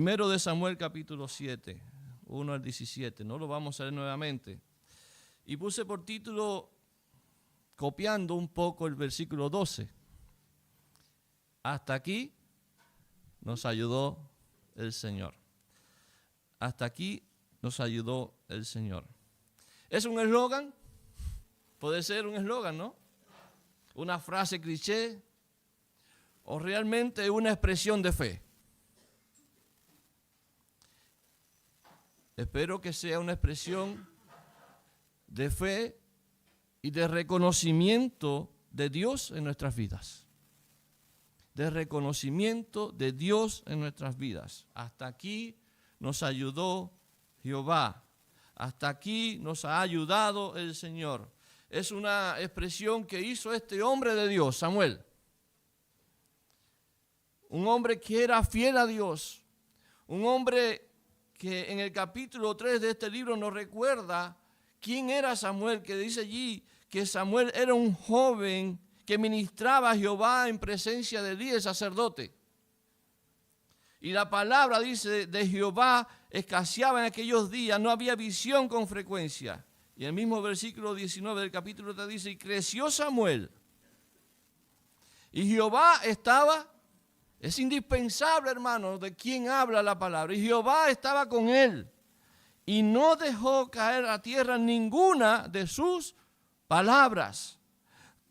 Primero de Samuel capítulo 7, 1 al 17. No lo vamos a leer nuevamente. Y puse por título, copiando un poco el versículo 12. Hasta aquí nos ayudó el Señor. Hasta aquí nos ayudó el Señor. ¿Es un eslogan? Puede ser un eslogan, ¿no? Una frase cliché. ¿O realmente una expresión de fe? Espero que sea una expresión de fe y de reconocimiento de Dios en nuestras vidas. De reconocimiento de Dios en nuestras vidas. Hasta aquí nos ayudó Jehová. Hasta aquí nos ha ayudado el Señor. Es una expresión que hizo este hombre de Dios, Samuel. Un hombre que era fiel a Dios. Un hombre que en el capítulo 3 de este libro nos recuerda quién era Samuel, que dice allí que Samuel era un joven que ministraba a Jehová en presencia de Elí, el sacerdote. Y la palabra dice de Jehová escaseaba en aquellos días, no había visión con frecuencia. Y el mismo versículo 19 del capítulo 3 dice, y creció Samuel. Y Jehová estaba, es indispensable, hermano, de quien habla la palabra. Y Jehová estaba con él. Y no dejó caer a tierra ninguna de sus palabras.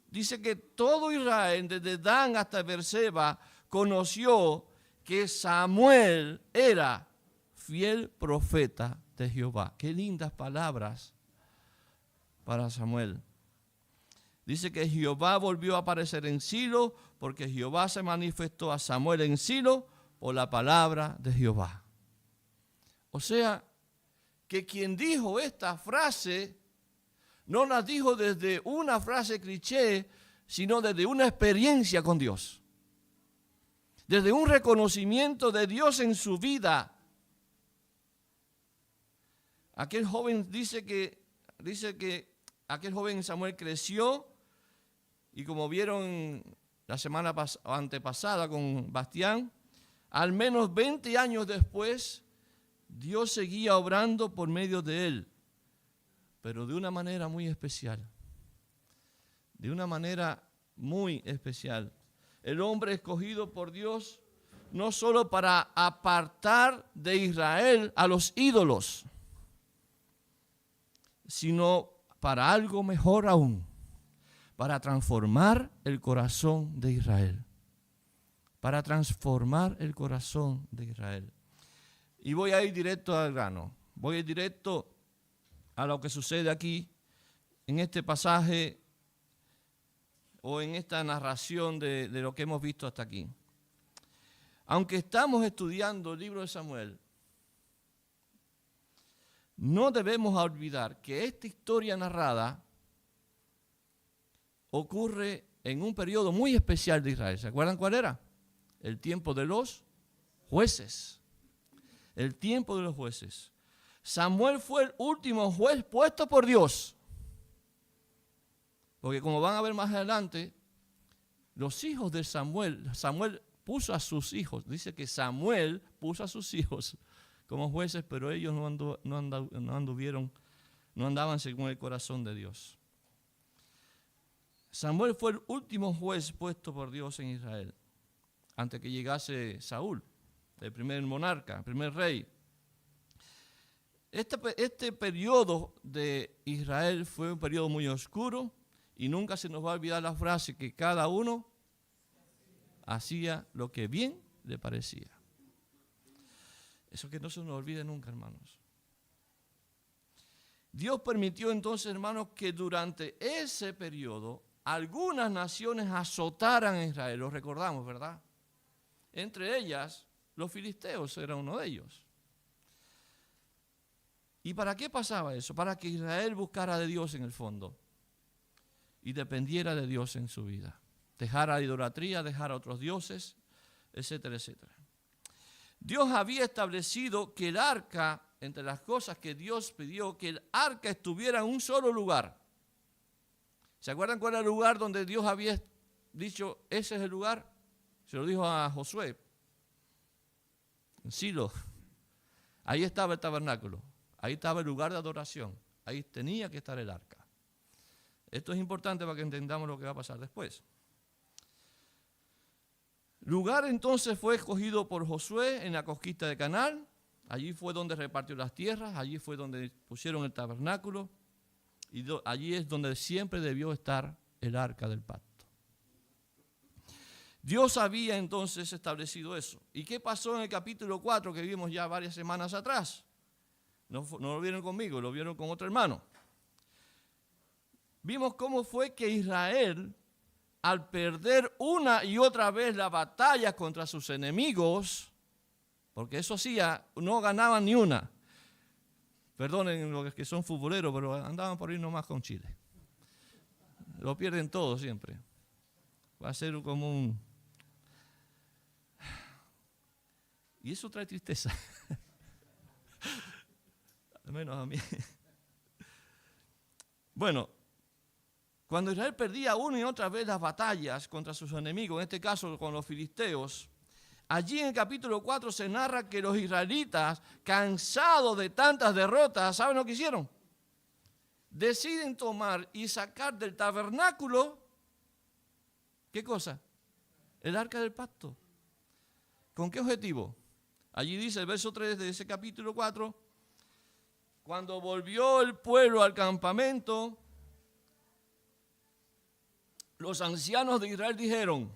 Dice que todo Israel, desde Dan hasta Beerseba, conoció que Samuel era fiel profeta de Jehová. Qué lindas palabras para Samuel. Dice que Jehová volvió a aparecer en Silo, porque Jehová se manifestó a Samuel en Silo por la palabra de Jehová. O sea, que quien dijo esta frase, no la dijo desde una frase cliché, sino desde una experiencia con Dios. Desde un reconocimiento de Dios en su vida. Aquel joven dice que aquel joven Samuel creció y como vieron la semana antepasada con Bastián, al menos 20 años después, Dios seguía obrando por medio de él, pero de una manera muy especial. De una manera muy especial. El hombre escogido por Dios no solo para apartar de Israel a los ídolos, sino para algo mejor aún, para transformar el corazón de Israel. Para transformar el corazón de Israel. Y voy a ir directo al grano. Voy a ir directo a lo que sucede aquí, en este pasaje o en esta narración de lo que hemos visto hasta aquí. Aunque estamos estudiando el libro de Samuel, no debemos olvidar que esta historia narrada ocurre en un periodo muy especial de Israel. ¿Se acuerdan cuál era? El tiempo de los jueces. El tiempo de los jueces. Samuel fue el último juez puesto por Dios. Porque como van a ver más adelante, los hijos de Samuel puso a sus hijos. Dice que Samuel puso a sus hijos como jueces, pero ellos no andaban según el corazón de Dios. Samuel fue el último juez puesto por Dios en Israel, antes que llegase Saúl, el primer monarca, el primer rey. Este periodo de Israel fue un periodo muy oscuro y nunca se nos va a olvidar la frase que cada uno hacía lo que bien le parecía. Eso que no se nos olvide nunca, hermanos. Dios permitió entonces, hermanos, que durante ese periodo algunas naciones azotaran a Israel. Lo recordamos, ¿verdad? Entre ellas, los filisteos eran uno de ellos. ¿Y para qué pasaba eso? Para que Israel buscara de Dios en el fondo y dependiera de Dios en su vida. Dejara la idolatría, dejara otros dioses, etcétera, etcétera. Dios había establecido que el arca, entre las cosas que Dios pidió, que el arca estuviera en un solo lugar. ¿Se acuerdan cuál era el lugar donde Dios había dicho, ese es el lugar? Se lo dijo a Josué. en Silo. Ahí estaba el tabernáculo, ahí estaba el lugar de adoración, ahí tenía que estar el arca. Esto es importante para que entendamos lo que va a pasar después. Lugar entonces fue escogido por Josué en la conquista de Canaán. Allí fue donde repartió las tierras, allí fue donde pusieron el tabernáculo y allí es donde siempre debió estar el arca del pacto. Dios había entonces establecido eso. ¿Y qué pasó en el capítulo 4 que vimos ya varias semanas atrás? No lo vieron conmigo, lo vieron con otro hermano. Vimos cómo fue que Israel, al perder una y otra vez la batalla contra sus enemigos, porque eso sí, no ganaban ni una. Perdonen los que son futboleros, pero andaban por ahí nomás con Chile. Lo pierden todo siempre. Va a ser como un... Y eso trae tristeza. Al menos a mí. Bueno, cuando Israel perdía una y otra vez las batallas contra sus enemigos, en este caso con los filisteos, allí en el capítulo 4 se narra que los israelitas, cansados de tantas derrotas, ¿saben lo que hicieron? Deciden tomar y sacar del tabernáculo, ¿qué cosa? El arca del pacto. ¿Con qué objetivo? Allí dice el verso 3 de ese capítulo 4, cuando volvió el pueblo al campamento, los ancianos de Israel dijeron,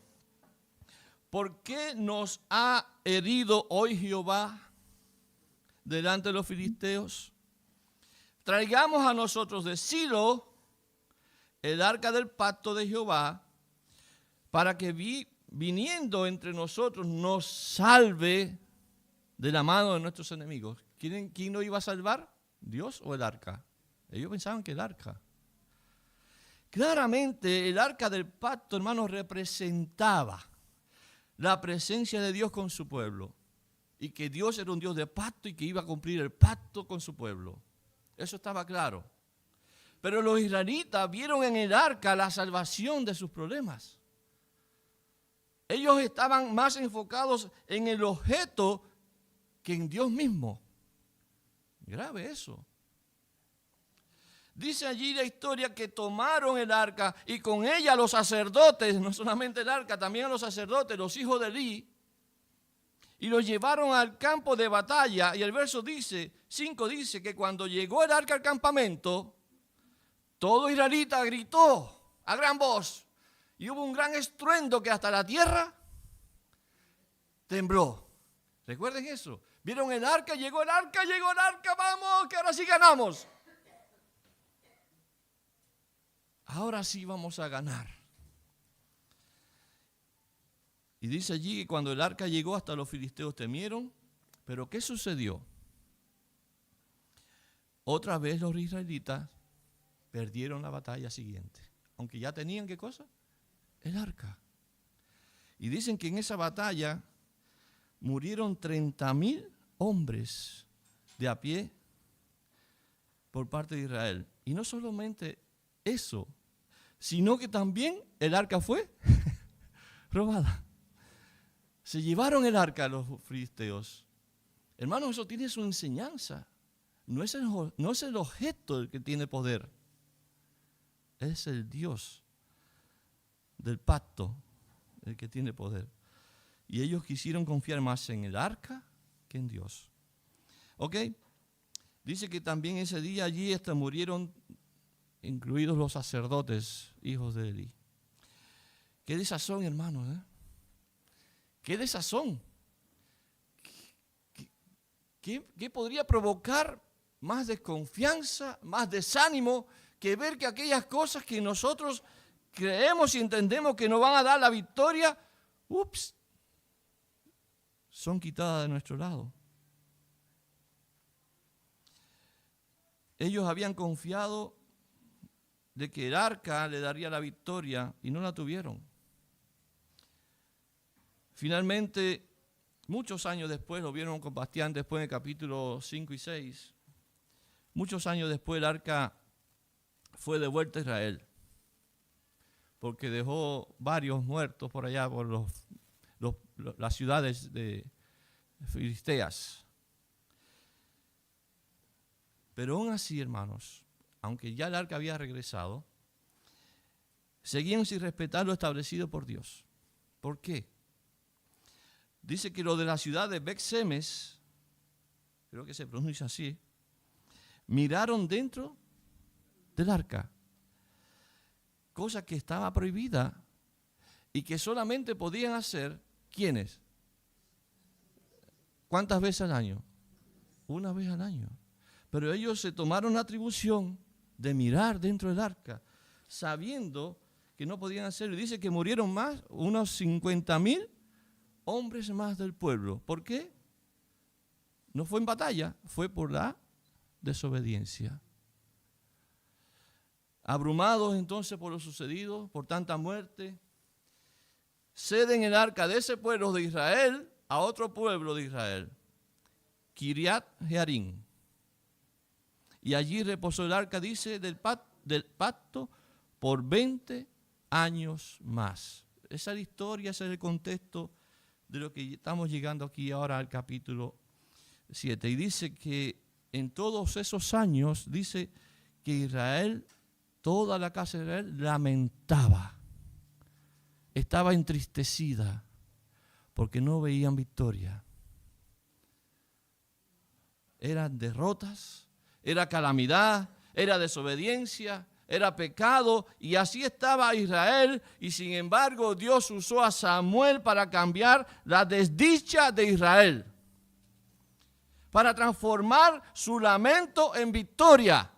¿por qué nos ha herido hoy Jehová delante de los filisteos? Traigamos a nosotros de Silo el arca del pacto de Jehová, para que viniendo entre nosotros nos salve de la mano de nuestros enemigos. ¿Quién nos iba a salvar? ¿Dios o el arca? Ellos pensaban que el arca. Claramente el arca del pacto, hermanos, representaba la presencia de Dios con su pueblo. Y que Dios era un Dios de pacto y que iba a cumplir el pacto con su pueblo. Eso estaba claro. Pero los israelitas vieron en el arca la salvación de sus problemas. Ellos estaban más enfocados en el objeto que en Dios mismo. Grave eso. Dice allí la historia que tomaron el arca y con ella los sacerdotes, no solamente el arca, también los sacerdotes, los hijos de Elí, y los llevaron al campo de batalla. Y el verso 5 dice que cuando llegó el arca al campamento, todo israelita gritó a gran voz y hubo un gran estruendo que hasta la tierra tembló. ¿Recuerden eso? Vieron el arca, llegó el arca, vamos, que ahora sí ganamos. Ahora sí vamos a ganar. Y dice allí que cuando el arca llegó hasta los filisteos temieron. Pero ¿qué sucedió? Otra vez los israelitas perdieron la batalla siguiente. Aunque ya tenían, ¿qué cosa? El arca. Y dicen que en esa batalla murieron 30,000 hombres de a pie por parte de Israel. Y no solamente eso, sino que también el arca fue robada. Se llevaron el arca a los filisteos. Hermanos, eso tiene su enseñanza. No es el objeto el que tiene poder. Es el Dios del pacto el que tiene poder. Y ellos quisieron confiar más en el arca que en Dios. ¿Ok? Dice que también ese día allí murieron, incluidos los sacerdotes, hijos de Elí. Qué desazón, hermanos, ¿eh? Qué desazón. ¿Qué podría provocar más desconfianza, más desánimo, que ver que aquellas cosas que nosotros creemos y entendemos que nos van a dar la victoria, son quitadas de nuestro lado? Ellos habían confiado de que el arca le daría la victoria y no la tuvieron. Finalmente, muchos años después, lo vieron con Bastián después en el capítulo 5 y 6, muchos años después el arca fue devuelta a Israel, porque dejó varios muertos por allá, por las ciudades filisteas. Pero aún así, hermanos, aunque ya el arca había regresado, seguían sin respetar lo establecido por Dios. ¿Por qué? Dice que lo de la ciudad de Bet-Semes, creo que se pronuncia así, miraron dentro del arca, cosa que estaba prohibida y que solamente podían hacer, ¿quiénes? ¿Cuántas veces al año? Una vez al año. Pero ellos se tomaron la atribución de mirar dentro del arca, sabiendo que no podían hacerlo. Y dice que murieron más, unos 50,000 hombres más del pueblo. ¿Por qué? No fue en batalla, fue por la desobediencia. Abrumados entonces por lo sucedido, por tanta muerte, ceden el arca de ese pueblo de Israel a otro pueblo de Israel, Kiriat Jearim. Y allí reposó el arca, dice, del pacto por 20 años más. Esa es la historia, ese es el contexto de lo que estamos llegando aquí ahora al capítulo 7. Y dice que en todos esos años, dice que Israel, toda la casa de Israel, lamentaba. Estaba entristecida porque no veían victoria. Eran derrotas, era calamidad, era desobediencia, era pecado, y así estaba Israel, y sin embargo Dios usó a Samuel para cambiar la desdicha de Israel, para transformar su lamento en victoria,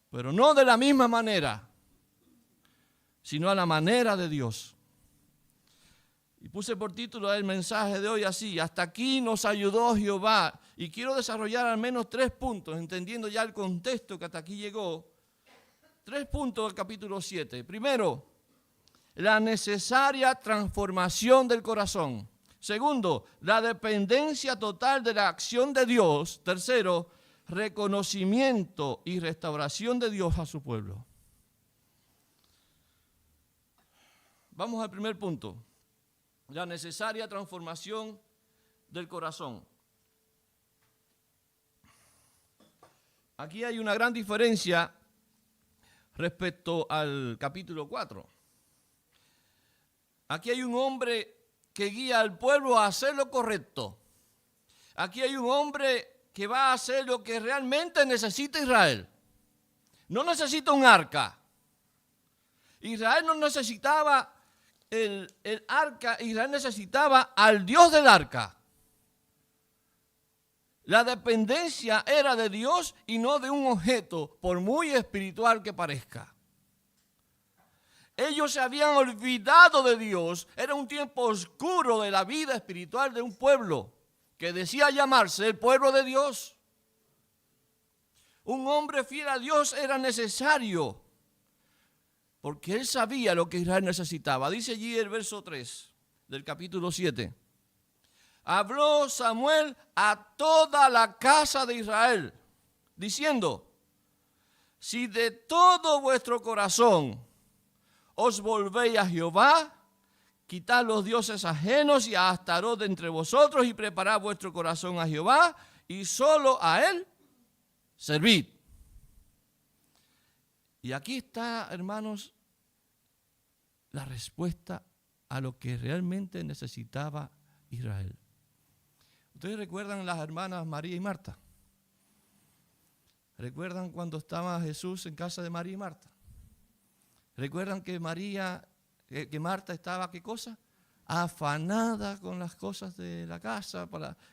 pero no de la misma manera, sino a la manera de Dios. Y puse por título el mensaje de hoy así: hasta aquí nos ayudó Jehová. Y quiero desarrollar al menos 3 puntos, entendiendo ya el contexto que hasta aquí llegó. 3 puntos del capítulo 7. Primero, la necesaria transformación del corazón. Segundo, la dependencia total de la acción de Dios. Tercero, reconocimiento y restauración de Dios a su pueblo. Vamos al primer punto. La necesaria transformación del corazón. Aquí hay una gran diferencia respecto al capítulo 4. Aquí hay un hombre que guía al pueblo a hacer lo correcto. Aquí hay un hombre que va a hacer lo que realmente necesita Israel. No necesita un arca. Israel no necesitaba el arca, Israel necesitaba al Dios del arca. La dependencia era de Dios y no de un objeto, por muy espiritual que parezca. Ellos se habían olvidado de Dios. Era un tiempo oscuro de la vida espiritual de un pueblo que decía llamarse el pueblo de Dios. Un hombre fiel a Dios era necesario, porque él sabía lo que Israel necesitaba. Dice allí el verso 3 del capítulo 7. Habló Samuel a toda la casa de Israel, diciendo: si de todo vuestro corazón os volvéis a Jehová, quitad los dioses ajenos y a Astarot de entre vosotros, y preparad vuestro corazón a Jehová, y solo a él servid. Y aquí está, hermanos, la respuesta a lo que realmente necesitaba Israel. ¿Ustedes recuerdan las hermanas María y Marta? ¿Recuerdan cuando estaba Jesús en casa de María y Marta? ¿Recuerdan que Marta estaba, ¿qué cosa? Afanada con las cosas de la casa,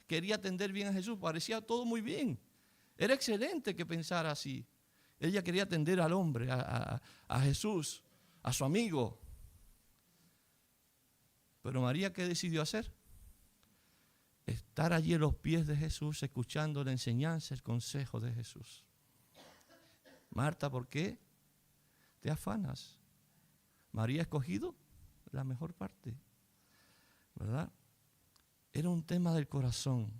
quería atender bien a Jesús, parecía todo muy bien. Era excelente que pensara así. Ella quería atender al hombre, a Jesús, a su amigo. Pero María, ¿qué decidió hacer? Estar allí a los pies de Jesús, escuchando la enseñanza, el consejo de Jesús. Marta, ¿por qué te afanas? María ha escogido la mejor parte, ¿verdad? Era un tema del corazón.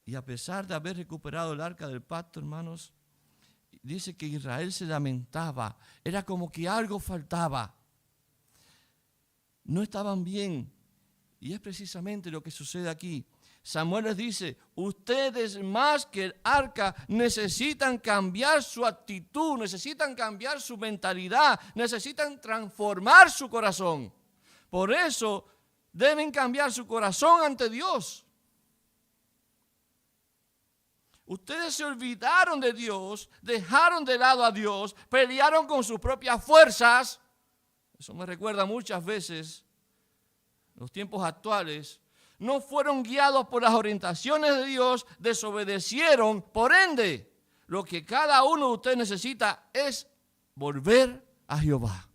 Y a pesar de haber recuperado el arca del pacto, hermanos, dice que Israel se lamentaba. Era como que algo faltaba. no estaban bien. Y es precisamente lo que sucede aquí. Samuel les dice, ustedes más que el arca necesitan cambiar su actitud, necesitan cambiar su mentalidad, necesitan transformar su corazón. Por eso deben cambiar su corazón ante Dios. Ustedes se olvidaron de Dios, dejaron de lado a Dios, pelearon con sus propias fuerzas. Eso me recuerda muchas veces los tiempos actuales. No fueron guiados por las orientaciones de Dios, desobedecieron. Por ende, lo que cada uno de ustedes necesita es volver a Jehová.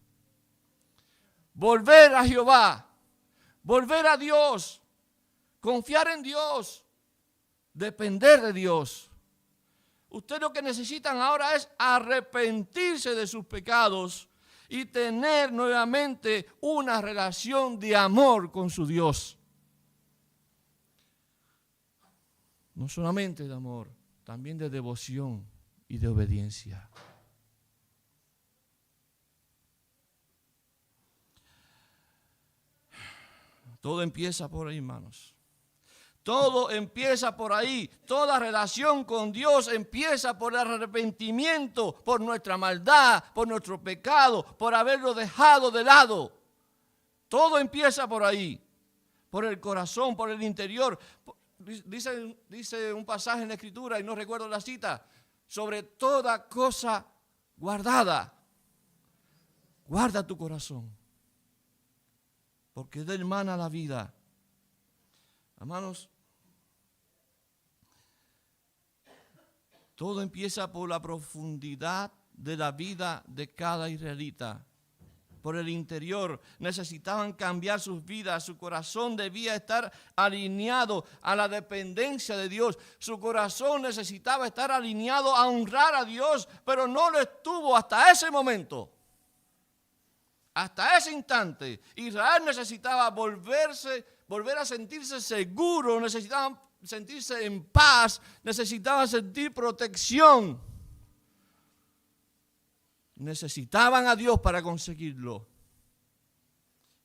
Volver a Jehová. Volver a Dios. Confiar en Dios. Depender de Dios. Ustedes lo que necesitan ahora es arrepentirse de sus pecados y tener nuevamente una relación de amor con su Dios. No solamente de amor, también de devoción y de obediencia. Todo empieza por ahí, hermanos. Todo empieza por ahí. Toda relación con Dios empieza por el arrepentimiento, por nuestra maldad, por nuestro pecado, por haberlo dejado de lado. Todo empieza por ahí, por el corazón, por el interior. Dice un pasaje en la Escritura, y no recuerdo la cita, sobre toda cosa guardada. Guarda tu corazón, porque de él mana la vida. Hermanos, todo empieza por la profundidad de la vida de cada israelita. Por el interior, necesitaban cambiar sus vidas, su corazón debía estar alineado a la dependencia de Dios, su corazón necesitaba estar alineado a honrar a Dios, pero no lo estuvo hasta ese momento, hasta ese instante. Israel necesitaba volver a sentirse seguro, necesitaban sentirse en paz, necesitaban sentir protección. Necesitaban a Dios para conseguirlo.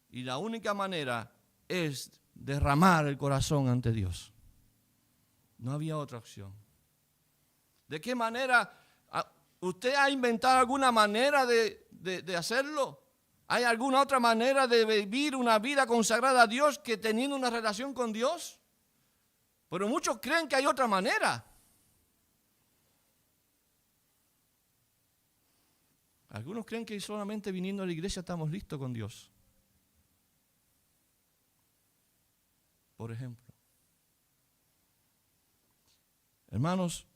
Y la única manera es derramar el corazón ante Dios. No había otra opción. ¿De qué manera? ¿Usted ha inventado alguna manera de hacerlo? ¿Hay alguna otra manera de vivir una vida consagrada a Dios que teniendo una relación con Dios? Pero muchos creen que hay otra manera. Algunos creen que solamente viniendo a la iglesia estamos listos con Dios. Por ejemplo. Hermanos,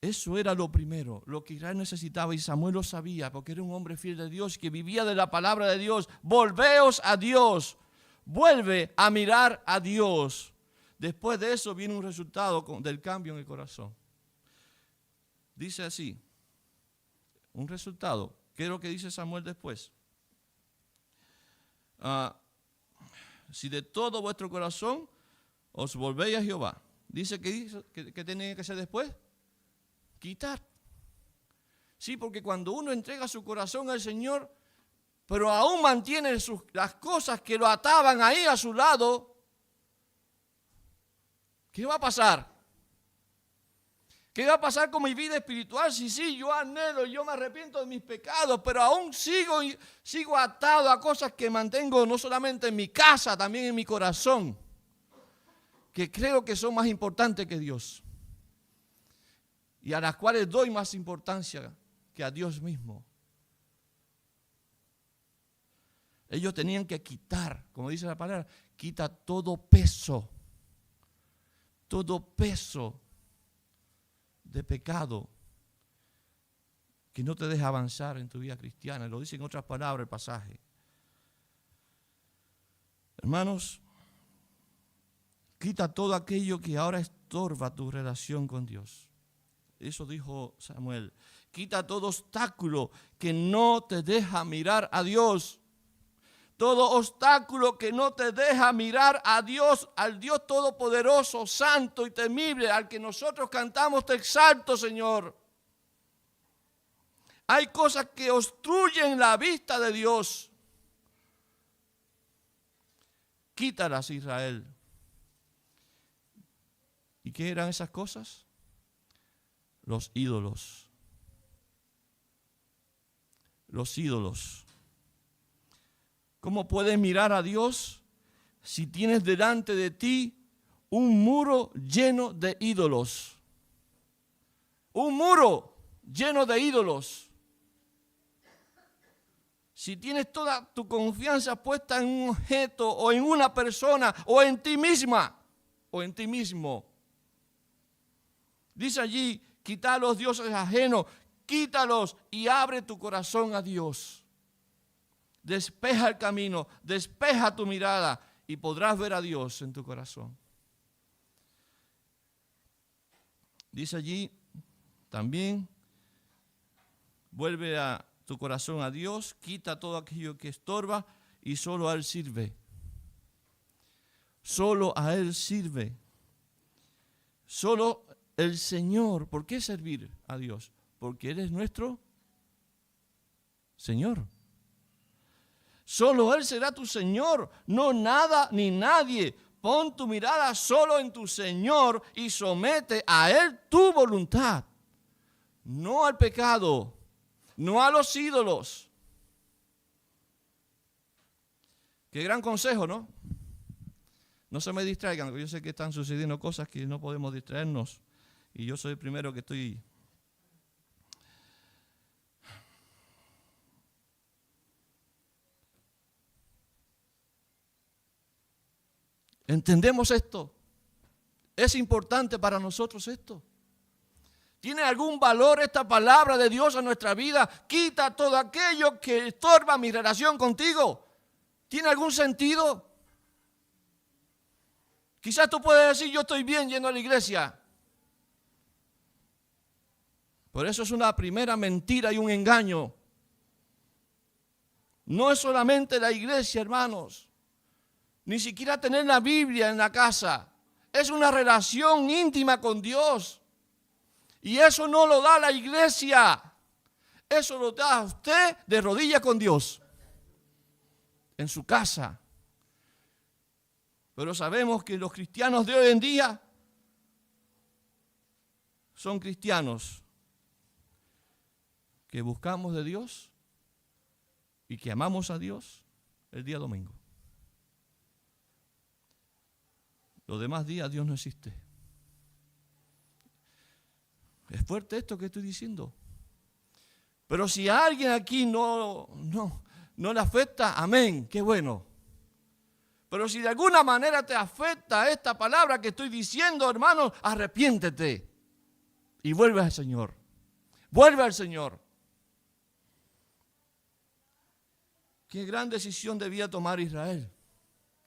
eso era lo primero, lo que Israel necesitaba y Samuel lo sabía porque era un hombre fiel de Dios que vivía de la palabra de Dios. Volveos a Dios, vuelve a mirar a Dios. Después de eso viene un resultado del cambio en el corazón. Dice así. Un resultado. ¿Qué es lo que dice Samuel después? Si de todo vuestro corazón os volvéis a Jehová. Dice que tiene que hacer después. Quitar. Sí, porque cuando uno entrega su corazón al Señor, pero aún mantiene las cosas que lo ataban ahí a su lado, ¿qué va a pasar? ¿Qué va a pasar con mi vida espiritual? Sí, yo anhelo, yo me arrepiento de mis pecados, pero aún sigo atado a cosas que mantengo no solamente en mi casa, también en mi corazón, que creo que son más importantes que Dios y a las cuales doy más importancia que a Dios mismo. Ellos tenían que quitar, como dice la palabra, quita todo peso de pecado que no te deja avanzar en tu vida cristiana. Lo dice en otras palabras el pasaje. Hermanos, quita todo aquello que ahora estorba tu relación con Dios. Eso dijo Samuel. Quita todo obstáculo que no te deja mirar a Dios. Todo obstáculo que no te deja mirar a Dios, al Dios todopoderoso, santo y temible, al que nosotros cantamos, te exalto, Señor. Hay cosas que obstruyen la vista de Dios. Quítalas, Israel. ¿Y qué eran esas cosas? Los ídolos. Los ídolos. ¿Cómo puedes mirar a Dios si tienes delante de ti un muro lleno de ídolos? Un muro lleno de ídolos. Si tienes toda tu confianza puesta en un objeto o en una persona o en ti misma o en ti mismo. Dice allí, quita los dioses ajenos, quítalos y abre tu corazón a Dios. Despeja el camino, despeja tu mirada y podrás ver a Dios en tu corazón. Dice allí también, vuelve a tu corazón a Dios, quita todo aquello que estorba y solo a Él sirve. Solo a Él sirve. Solo el Señor. ¿Por qué servir a Dios? Porque Él es nuestro Señor. Solo Él será tu Señor, no nada ni nadie. Pon tu mirada solo en tu Señor y somete a Él tu voluntad. No al pecado, no a los ídolos. Qué gran consejo, ¿no? No se me distraigan, porque yo sé que están sucediendo cosas que no podemos distraernos. Y yo soy el primero que estoy... ¿Entendemos esto? ¿Es importante para nosotros esto? ¿Tiene algún valor esta palabra de Dios en nuestra vida? Quita todo aquello que estorba mi relación contigo. ¿Tiene algún sentido? Quizás tú puedes decir, yo estoy bien yendo a la iglesia. Por eso es una primera mentira y un engaño. No es solamente la iglesia, hermanos. Ni siquiera tener la Biblia en la casa. Es una relación íntima con Dios. Y eso no lo da la iglesia. Eso lo da usted de rodillas con Dios. En su casa. Pero sabemos que los cristianos de hoy en día son cristianos que buscamos de Dios y que amamos a Dios el día domingo. Los demás días Dios no existe. Es fuerte esto que estoy diciendo. Pero si a alguien aquí no le afecta, amén, qué bueno. Pero si de alguna manera te afecta esta palabra que estoy diciendo, hermano, arrepiéntete y vuelve al Señor. Vuelve al Señor. Qué gran decisión debía tomar Israel,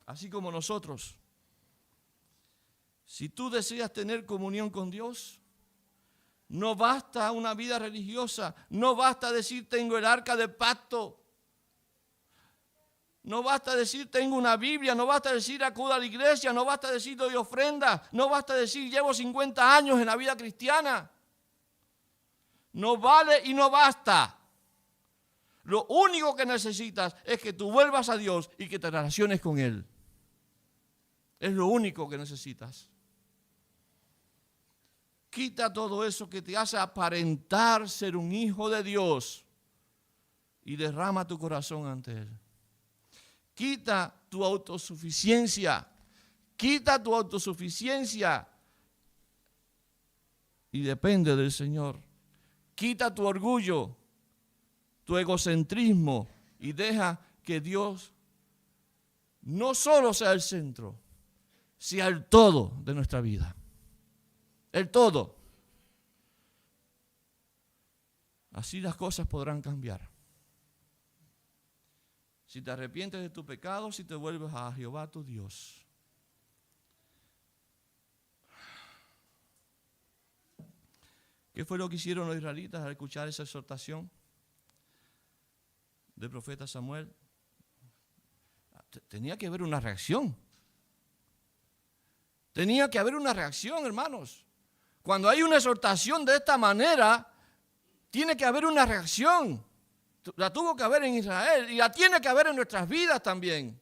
así como nosotros. Si tú deseas tener comunión con Dios, no basta una vida religiosa, no basta decir tengo el arca del pacto, no basta decir tengo una Biblia, no basta decir acudo a la iglesia, no basta decir doy ofrenda, no basta decir llevo 50 años en la vida cristiana. No vale y no basta. Lo único que necesitas es que tú vuelvas a Dios y que te relaciones con Él. Es lo único que necesitas. Quita todo eso que te hace aparentar ser un hijo de Dios y derrama tu corazón ante Él. Quita tu autosuficiencia. Quita tu autosuficiencia y depende del Señor. Quita tu orgullo, tu egocentrismo y deja que Dios no solo sea el centro, sea el todo de nuestra vida. El todo. Así las cosas podrán cambiar. Si te arrepientes de tu pecado, si te vuelves a Jehová tu Dios. ¿Qué fue lo que hicieron los israelitas al escuchar esa exhortación del profeta Samuel? Tenía que haber una reacción. Tenía que haber una reacción, hermanos. Cuando hay una exhortación de esta manera, tiene que haber una reacción. La tuvo que haber en Israel y la tiene que haber en nuestras vidas también.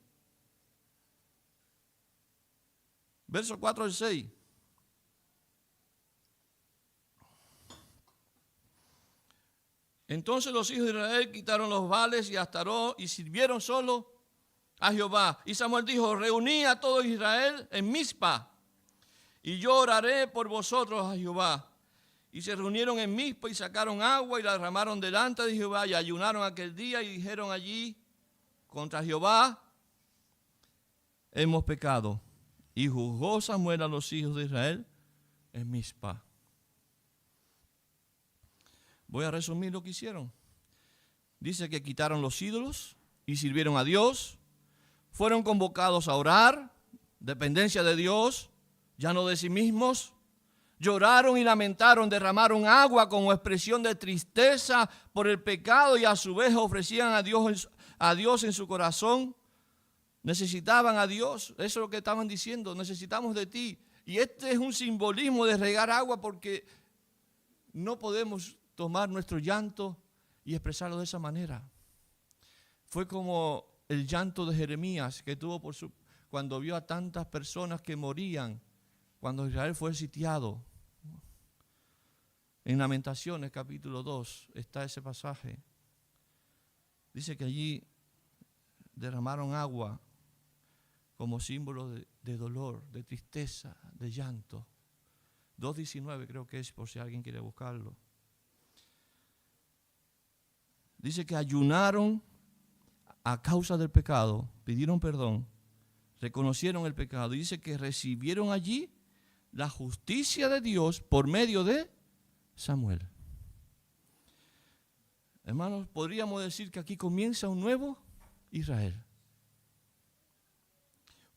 Verso 4 al 6. Entonces los hijos de Israel quitaron los Baales y Astarot y sirvieron solo a Jehová. Y Samuel dijo, reuní a todo Israel en Mizpa, y yo oraré por vosotros a Jehová. Y se reunieron en Mizpa y sacaron agua y la derramaron delante de Jehová y ayunaron aquel día y dijeron allí contra Jehová, hemos pecado. Y juzgó Samuel a los hijos de Israel en Mizpa. Voy a resumir lo que hicieron. Dice que quitaron los ídolos y sirvieron a Dios. Fueron convocados a orar, dependencia de Dios, ya no de sí mismos. Lloraron y lamentaron, derramaron agua como expresión de tristeza por el pecado y a su vez ofrecían a Dios en su corazón. Necesitaban a Dios, eso es lo que estaban diciendo, necesitamos de ti. Y este es un simbolismo de regar agua porque no podemos tomar nuestro llanto y expresarlo de esa manera. Fue como el llanto de Jeremías que tuvo cuando vio a tantas personas que morían cuando Israel fue sitiado. En Lamentaciones capítulo 2 está ese pasaje. Dice que allí derramaron agua como símbolo de dolor, de tristeza, de llanto. 2:19 creo que es, por si alguien quiere buscarlo. Dice que ayunaron a causa del pecado, pidieron perdón, reconocieron el pecado. Y dice que recibieron allí la justicia de Dios por medio de Samuel. Hermanos, podríamos decir que aquí comienza un nuevo Israel.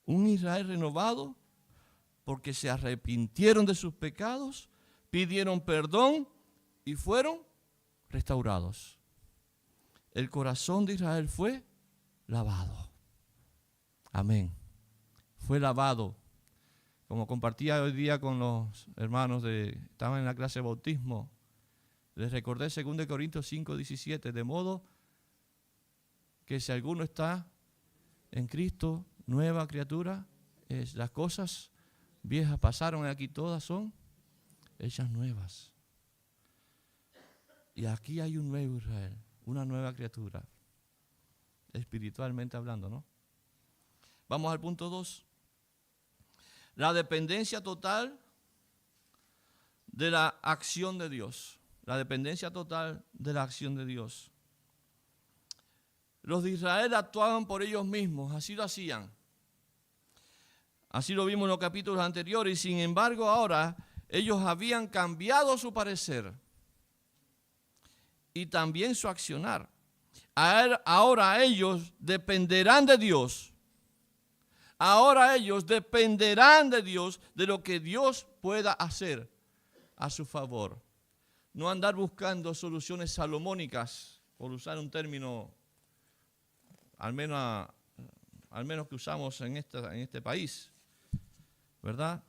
Un Israel renovado porque se arrepintieron de sus pecados, pidieron perdón y fueron restaurados. El corazón de Israel fue lavado. Amén. Fue lavado. Como compartía hoy día con los hermanos estaban en la clase de bautismo, les recordé 2 Corintios 5:17, de modo que si alguno está en Cristo, nueva criatura, las cosas viejas pasaron, aquí todas son hechas nuevas. Y aquí hay un nuevo Israel, una nueva criatura, espiritualmente hablando, ¿no? Vamos al punto 2. La dependencia total de la acción de Dios. La dependencia total de la acción de Dios. Los de Israel actuaban por ellos mismos, así lo hacían. Así lo vimos en los capítulos anteriores, y sin embargo ahora ellos habían cambiado su parecer y también su accionar. Ahora ellos dependerán de Dios. Ahora ellos dependerán de Dios, de lo que Dios pueda hacer a su favor. No andar buscando soluciones salomónicas, por usar un término al menos que usamos en este país, ¿verdad?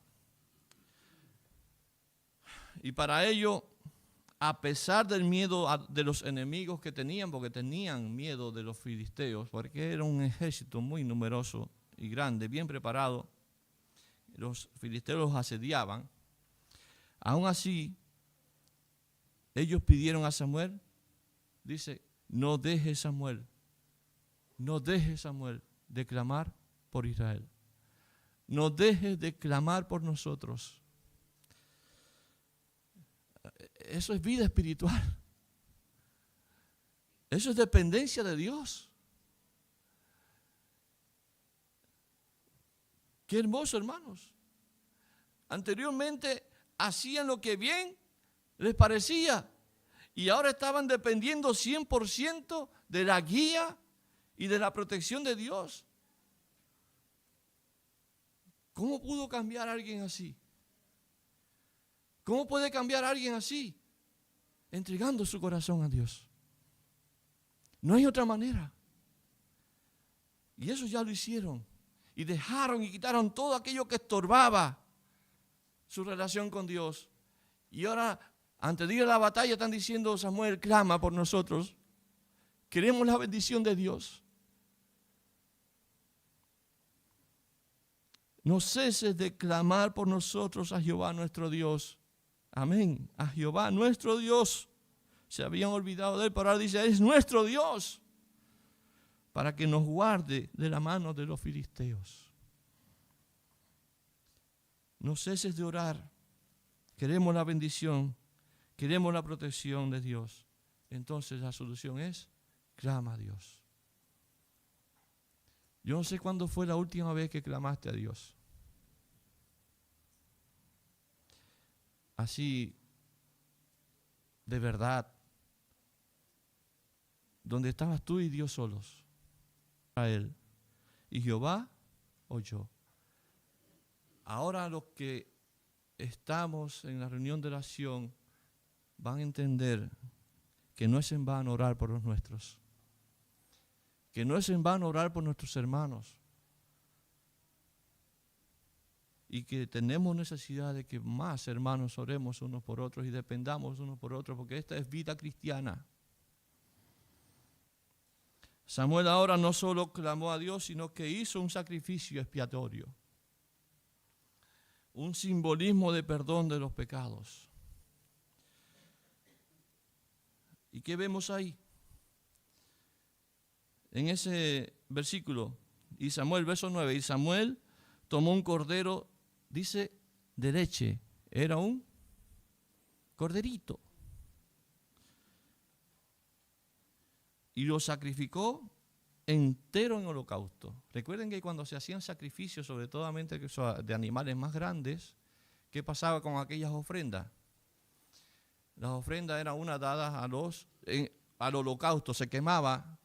Y para ello, a pesar del miedo de los enemigos que tenían, porque tenían miedo de los filisteos, porque era un ejército muy numeroso y grande, bien preparado, los filisteos los asediaban. Aún así, ellos pidieron a Samuel, dice, no deje Samuel de clamar por Israel. No dejes de clamar por nosotros. Eso es vida espiritual. Eso es dependencia de Dios. Qué hermoso, hermanos. Anteriormente hacían lo que bien les parecía y ahora estaban dependiendo 100% de la guía y de la protección de Dios. ¿Cómo pudo cambiar a alguien así? ¿Cómo puede cambiar a alguien así? Entregando su corazón a Dios. No hay otra manera. Y eso ya lo hicieron. Y dejaron y quitaron todo aquello que estorbaba su relación con Dios. Y ahora, antes de ir a la batalla, están diciendo, Samuel, clama por nosotros. Queremos la bendición de Dios. No ceses de clamar por nosotros a Jehová nuestro Dios. Amén. A Jehová nuestro Dios. Se habían olvidado de él, pero ahora dice, es nuestro Dios, para que nos guarde de la mano de los filisteos. No ceses de orar. Queremos la bendición, queremos la protección de Dios. Entonces la solución es, clama a Dios. Yo no sé cuándo fue la última vez que clamaste a Dios. Así, de verdad, donde estabas tú y Dios solos, a Él. Y Jehová oyó. Ahora los que estamos en la reunión de oración van a entender que no es en vano orar por los nuestros. Que no es en vano orar por nuestros hermanos. Y que tenemos necesidad de que más hermanos oremos unos por otros y dependamos unos por otros, porque esta es vida cristiana. Samuel ahora no solo clamó a Dios, sino que hizo un sacrificio expiatorio. Un simbolismo de perdón de los pecados. ¿Y qué vemos ahí? En ese versículo, y Samuel, verso 9, y Samuel tomó un cordero, dice, de leche. Era un corderito. Y lo sacrificó entero en holocausto. Recuerden que cuando se hacían sacrificios, sobre todo de animales más grandes, ¿qué pasaba con aquellas ofrendas? Las ofrendas eran unas dadas al holocausto, se quemaba,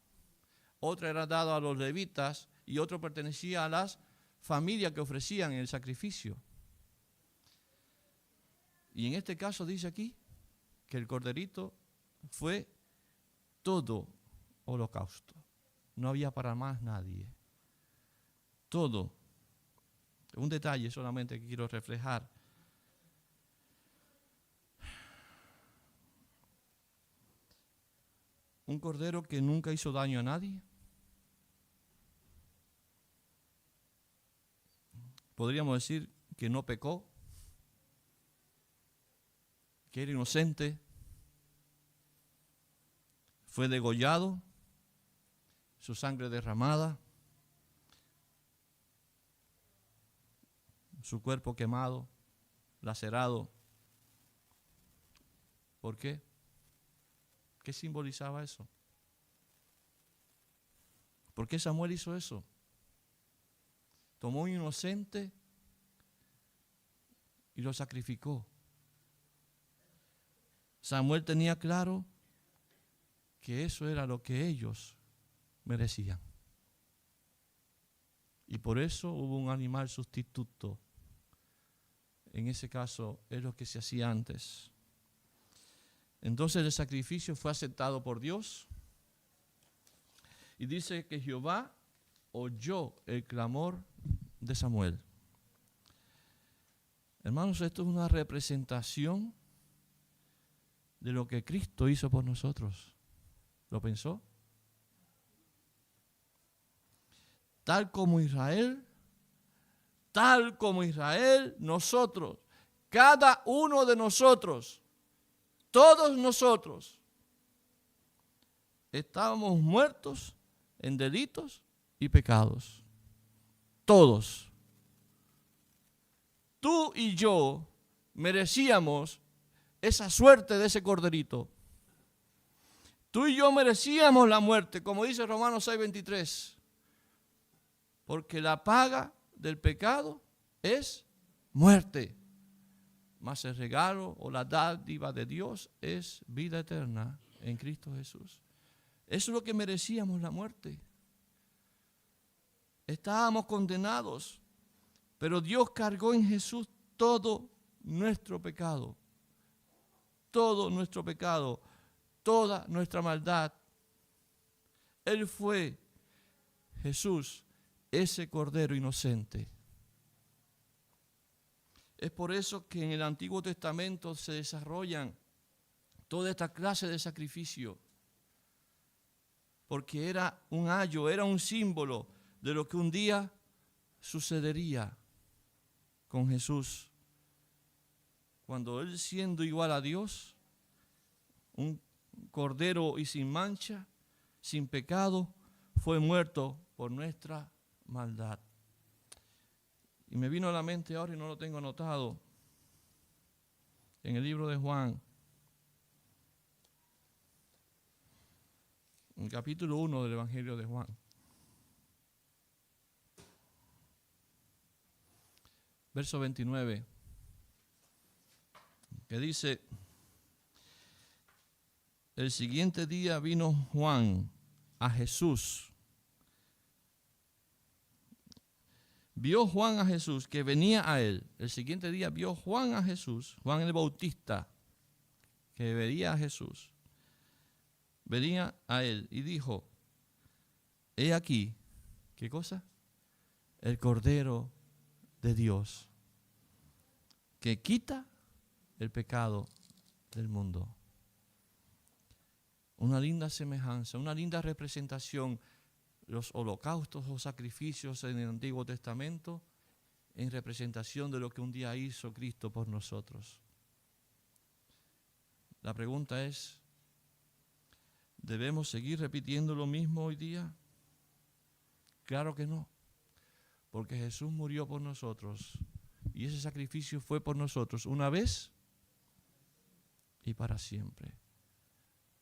otra era dada a los levitas y otro pertenecía a las familias que ofrecían el sacrificio. Y en este caso dice aquí que el corderito fue todo holocausto. No había para más nadie. Todo. Un detalle solamente que quiero reflejar. Un cordero que nunca hizo daño a nadie. Podríamos decir que no pecó, que era inocente, fue degollado, su sangre derramada, su cuerpo quemado, lacerado. ¿Por qué? ¿Qué simbolizaba eso? ¿Por qué Samuel hizo eso? Tomó un inocente y lo sacrificó. Samuel tenía claro que eso era lo que ellos merecían. Y por eso hubo un animal sustituto. En ese caso es lo que se hacía antes. Entonces el sacrificio fue aceptado por Dios. Y dice que Jehová oyó el clamor de Samuel. Hermanos, esto es una representación de lo que Cristo hizo por nosotros. ¿Lo pensó? Tal como Israel, nosotros, cada uno de nosotros, todos nosotros, estábamos muertos en delitos y pecados. Todos. Tú y yo merecíamos esa suerte de ese corderito. Tú y yo merecíamos la muerte, como dice Romanos 6:23. Porque la paga del pecado es muerte. Mas el regalo o la dádiva de Dios es vida eterna en Cristo Jesús. Eso es lo que merecíamos, la muerte. Estábamos condenados, pero Dios cargó en Jesús todo nuestro pecado. Todo nuestro pecado, toda nuestra maldad. Él fue, Jesús, ese cordero inocente. Es por eso que en el Antiguo Testamento se desarrollan toda esta clase de sacrificio. Porque era un ayo, era un símbolo de lo que un día sucedería. con Jesús. Cuando Él, siendo igual a Dios, un cordero y sin mancha, sin pecado, fue muerto por nuestra maldad. Y me vino a la mente ahora, y no lo tengo anotado, en el libro de Juan, en el capítulo 1 del Evangelio de Juan. Verso 29, que dice: el siguiente día vino Juan a Jesús. Vio Juan a Jesús que venía a él. El siguiente día vio Juan a Jesús, Juan el Bautista, que veía a Jesús. Venía a él y dijo: he aquí, ¿qué cosa? El Cordero de Dios, que quita el pecado del mundo. Una linda semejanza, una linda representación. Los holocaustos o sacrificios en el Antiguo Testamento en representación de lo que un día hizo Cristo por nosotros. La pregunta es, ¿debemos seguir repitiendo lo mismo hoy día? Claro que no, porque Jesús murió por nosotros y ese sacrificio fue por nosotros una vez y para siempre.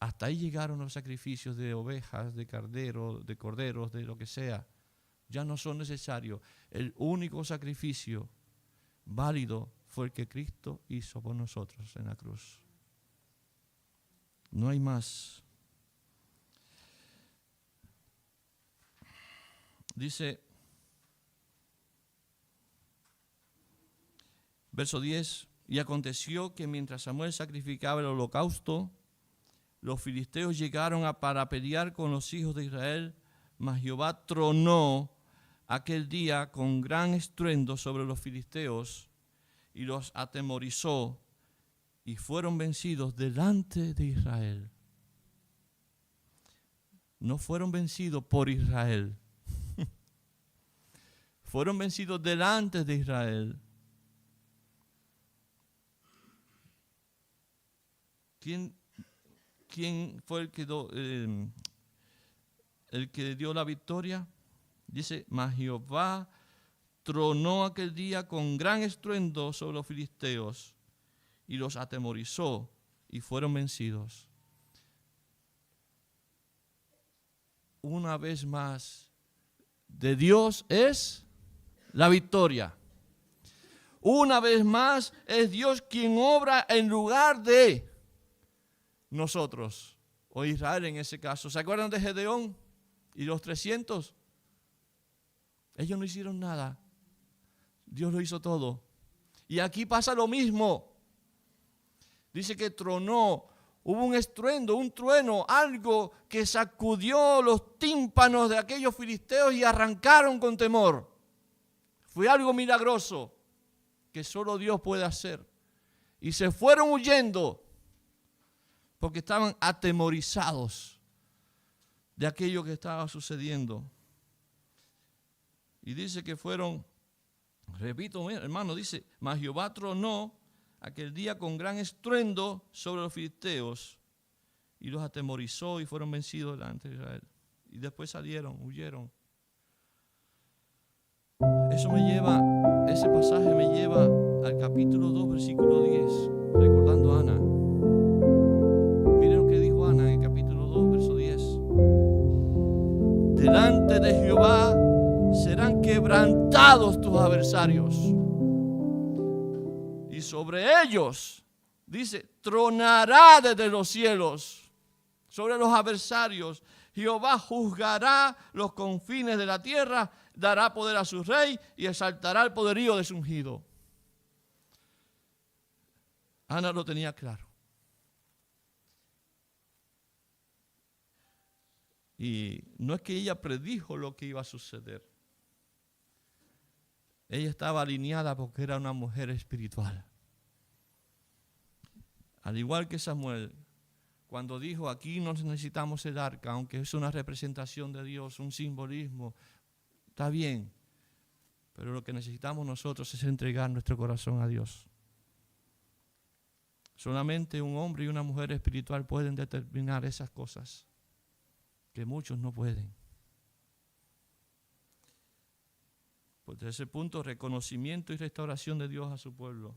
Hasta ahí llegaron los sacrificios de ovejas, de corderos, de lo que sea. Ya no son necesarios. El único sacrificio válido fue el que Cristo hizo por nosotros en la cruz. No hay más. Dice, verso 10, y aconteció que mientras Samuel sacrificaba el holocausto, los filisteos llegaron para pelear con los hijos de Israel, mas Jehová tronó aquel día con gran estruendo sobre los filisteos y los atemorizó y fueron vencidos delante de Israel. No fueron vencidos por Israel. Fueron vencidos delante de Israel. ¿Quién fue el que dio la victoria? Dice, mas Jehová tronó aquel día con gran estruendo sobre los filisteos y los atemorizó y fueron vencidos. Una vez más, de Dios es la victoria. Una vez más, es Dios quien obra en lugar de nosotros, o Israel en ese caso. ¿Se acuerdan de Gedeón y los 300? Ellos no hicieron nada. Dios lo hizo todo. Y aquí pasa lo mismo. Dice que tronó, hubo un estruendo, un trueno, algo que sacudió los tímpanos de aquellos filisteos y arrancaron con temor. Fue algo milagroso que solo Dios puede hacer. Y se fueron huyendo porque estaban atemorizados de aquello que estaba sucediendo. Y dice que fueron, repito, hermano, dice, mas Jehová tronó aquel día con gran estruendo sobre los filisteos y los atemorizó y fueron vencidos delante de Israel. Y después salieron, huyeron. Ese pasaje me lleva al capítulo 2, versículo 10, recordando a Ana. Miren lo que dijo Ana en el capítulo 2, verso 10. Delante de Jehová serán quebrantados tus adversarios. Y sobre ellos, dice, tronará desde los cielos. Sobre los adversarios, Jehová juzgará los confines de la tierra, dará poder a su rey y exaltará el poderío de su ungido. Ana lo tenía claro. Y no es que ella predijo lo que iba a suceder. Ella estaba alineada porque era una mujer espiritual. Al igual que Samuel, cuando dijo, aquí no necesitamos el arca, aunque es una representación de Dios, un simbolismo, está bien. Pero lo que necesitamos nosotros es entregar nuestro corazón a Dios. Solamente un hombre y una mujer espiritual pueden determinar esas cosas que muchos no pueden. Por ese punto, reconocimiento y restauración de Dios a su pueblo.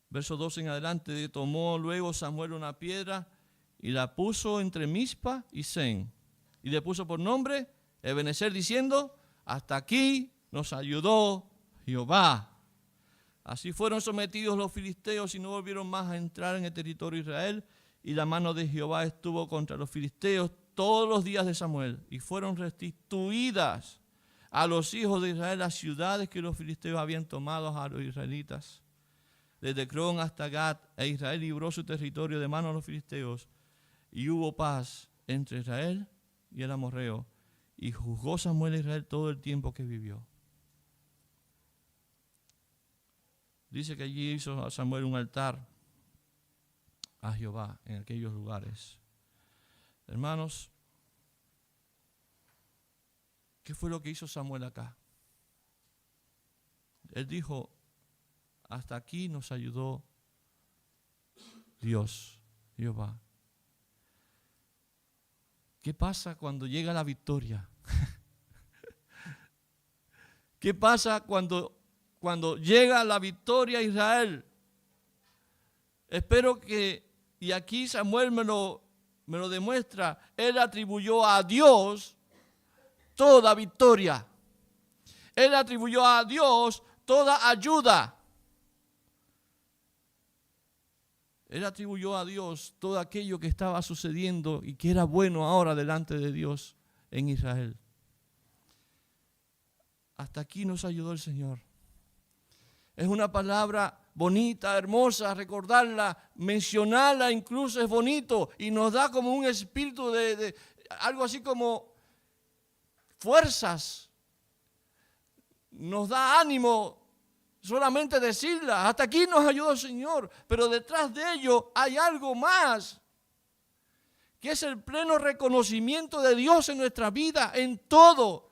Verso 12 en adelante, tomó luego Samuel una piedra y la puso entre Mizpa y Sen. Y le puso por nombre Ebenezer, diciendo, hasta aquí nos ayudó Jehová. Así fueron sometidos los filisteos y no volvieron más a entrar en el territorio de Israel. Y la mano de Jehová estuvo contra los filisteos todos los días de Samuel. Y fueron restituidas a los hijos de Israel las ciudades que los filisteos habían tomado a los israelitas. Desde Cron hasta Gat, e Israel libró su territorio de mano a los filisteos. Y hubo paz entre Israel y el amorreo. Y juzgó Samuel a Israel todo el tiempo que vivió. Dice que allí hizo Samuel un altar a Jehová en aquellos lugares. Hermanos, ¿qué fue lo que hizo Samuel acá? Él dijo, hasta aquí nos ayudó Dios, Jehová. ¿Qué pasa cuando llega la victoria? ¿Qué pasa cuando llega la victoria a Israel? Espero que, y aquí Samuel me lo demuestra, él atribuyó a Dios toda victoria. Él atribuyó a Dios toda ayuda. Él atribuyó a Dios todo aquello que estaba sucediendo y que era bueno ahora delante de Dios en Israel. Hasta aquí nos ayudó el Señor. Es una palabra bonita, hermosa, recordarla, mencionarla incluso es bonito y nos da como un espíritu de algo así como fuerzas. Nos da ánimo solamente decirla. Hasta aquí nos ayudó el Señor, pero detrás de ello hay algo más, que es el pleno reconocimiento de Dios en nuestra vida, en todo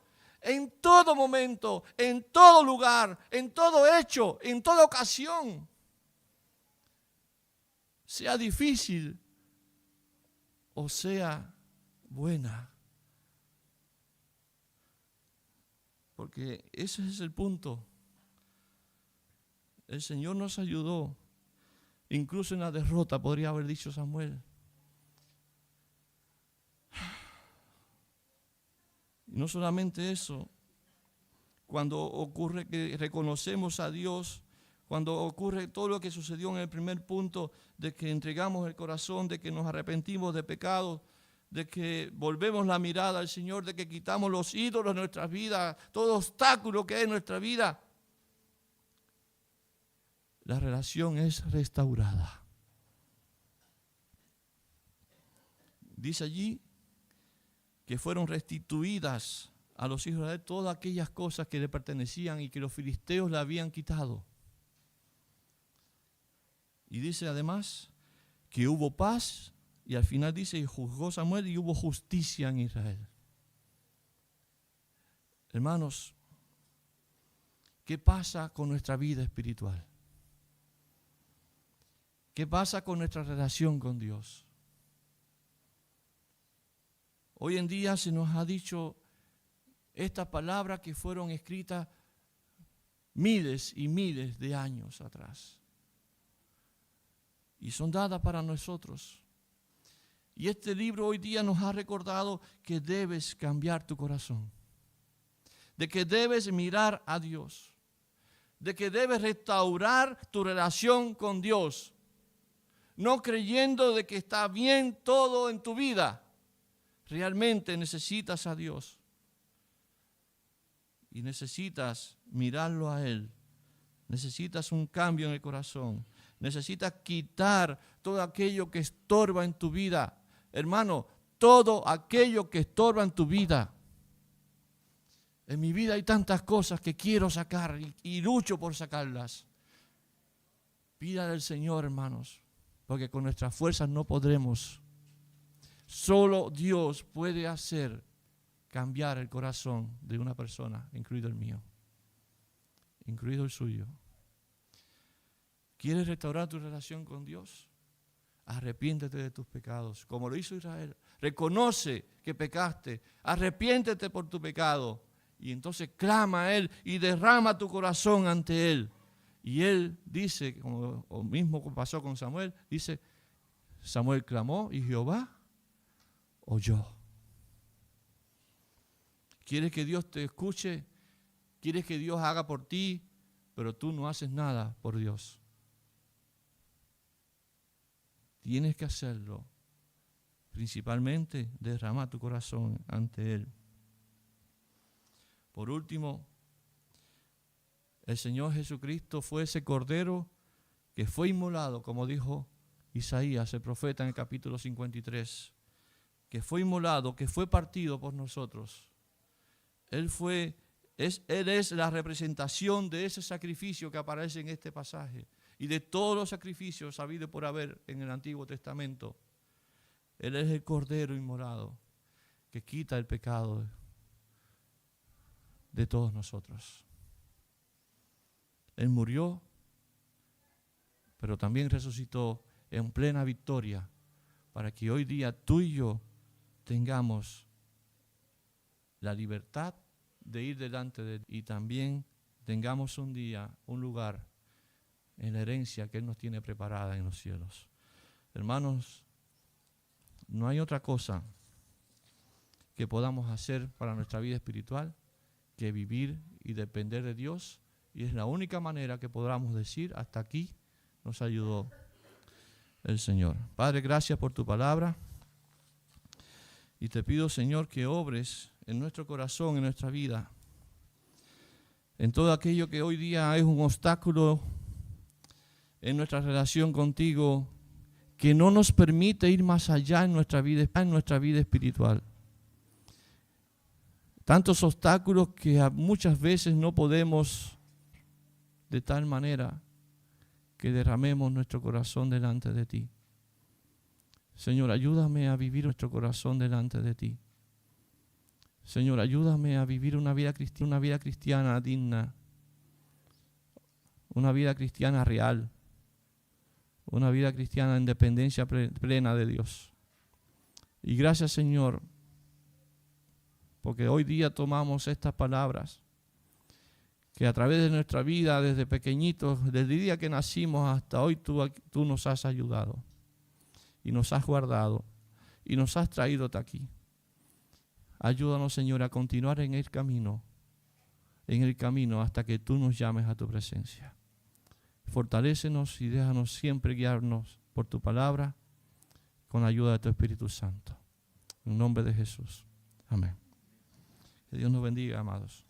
momento, en todo lugar, en todo hecho, en toda ocasión. Sea difícil o sea buena. Porque ese es el punto. El Señor nos ayudó, incluso en la derrota, podría haber dicho Samuel. Y no solamente eso, cuando ocurre que reconocemos a Dios, cuando ocurre todo lo que sucedió en el primer punto, de que entregamos el corazón, de que nos arrepentimos de pecados, de que volvemos la mirada al Señor, de que quitamos los ídolos de nuestras vidas, todo obstáculo que hay en nuestra vida, la relación es restaurada. Dice allí que fueron restituidas a los hijos de Israel todas aquellas cosas que le pertenecían y que los filisteos le habían quitado. Y dice además que hubo paz, y al final dice, y juzgó Samuel y hubo justicia en Israel. Hermanos, ¿qué pasa con nuestra vida espiritual? ¿Qué pasa con nuestra relación con Dios? Hoy en día se nos ha dicho estas palabras que fueron escritas miles y miles de años atrás. Y son dadas para nosotros. Y este libro hoy día nos ha recordado que debes cambiar tu corazón. De que debes mirar a Dios. De que debes restaurar tu relación con Dios. No creyendo de que está bien todo en tu vida. Realmente necesitas a Dios. Y necesitas mirarlo a Él. Necesitas un cambio en el corazón. Necesitas quitar todo aquello que estorba en tu vida. Hermano, todo aquello que estorba en tu vida. En mi vida hay tantas cosas que quiero sacar y lucho por sacarlas. Pídale al Señor, hermanos, porque con nuestras fuerzas no podremos. Solo Dios puede hacer cambiar el corazón de una persona, incluido el mío, incluido el suyo. ¿Quieres restaurar tu relación con Dios? Arrepiéntete de tus pecados, como lo hizo Israel. Reconoce que pecaste, arrepiéntete por tu pecado y entonces clama a Él y derrama tu corazón ante Él. Y Él dice, como lo mismo pasó con Samuel, dice, Samuel clamó y Jehová oyó. ¿Quieres que Dios te escuche? ¿Quieres que Dios haga por ti? Pero tú no haces nada por Dios. Tienes que hacerlo. Principalmente, derrama tu corazón ante Él. Por último, el Señor Jesucristo fue ese cordero que fue inmolado, como dijo Isaías, el profeta, en el capítulo 53, que fue inmolado, que fue partido por nosotros. Él es la representación de ese sacrificio que aparece en este pasaje y de todos los sacrificios habidos por haber en el Antiguo Testamento. Él es el cordero inmolado que quita el pecado de todos nosotros. Él murió, pero también resucitó en plena victoria para que hoy día tú y yo tengamos la libertad de ir delante de Él y también tengamos un día, un lugar en la herencia que Él nos tiene preparada en los cielos. Hermanos, no hay otra cosa que podamos hacer para nuestra vida espiritual que vivir y depender de Dios, y es la única manera que podamos decir, hasta aquí nos ayudó el Señor. Padre, gracias por tu palabra, y te pido, Señor, que obres en nuestro corazón, en nuestra vida, en todo aquello que hoy día es un obstáculo en nuestra relación contigo, que no nos permite ir más allá en nuestra vida espiritual. Tantos obstáculos que muchas veces no podemos, de tal manera que derramemos nuestro corazón delante de ti. Señor, ayúdame a vivir nuestro corazón delante de ti. Señor, ayúdame a vivir una vida cristiana digna, una vida cristiana real, una vida cristiana en dependencia plena de Dios. Y gracias, Señor, porque hoy día tomamos estas palabras que a través de nuestra vida, desde pequeñitos, desde el día que nacimos hasta hoy, tú nos has ayudado y nos has guardado y nos has traído hasta aquí. Ayúdanos, Señor, a continuar en el camino hasta que tú nos llames a tu presencia. Fortalécenos y déjanos siempre guiarnos por tu palabra con la ayuda de tu Espíritu Santo. En nombre de Jesús. Amén. Que Dios nos bendiga, amados.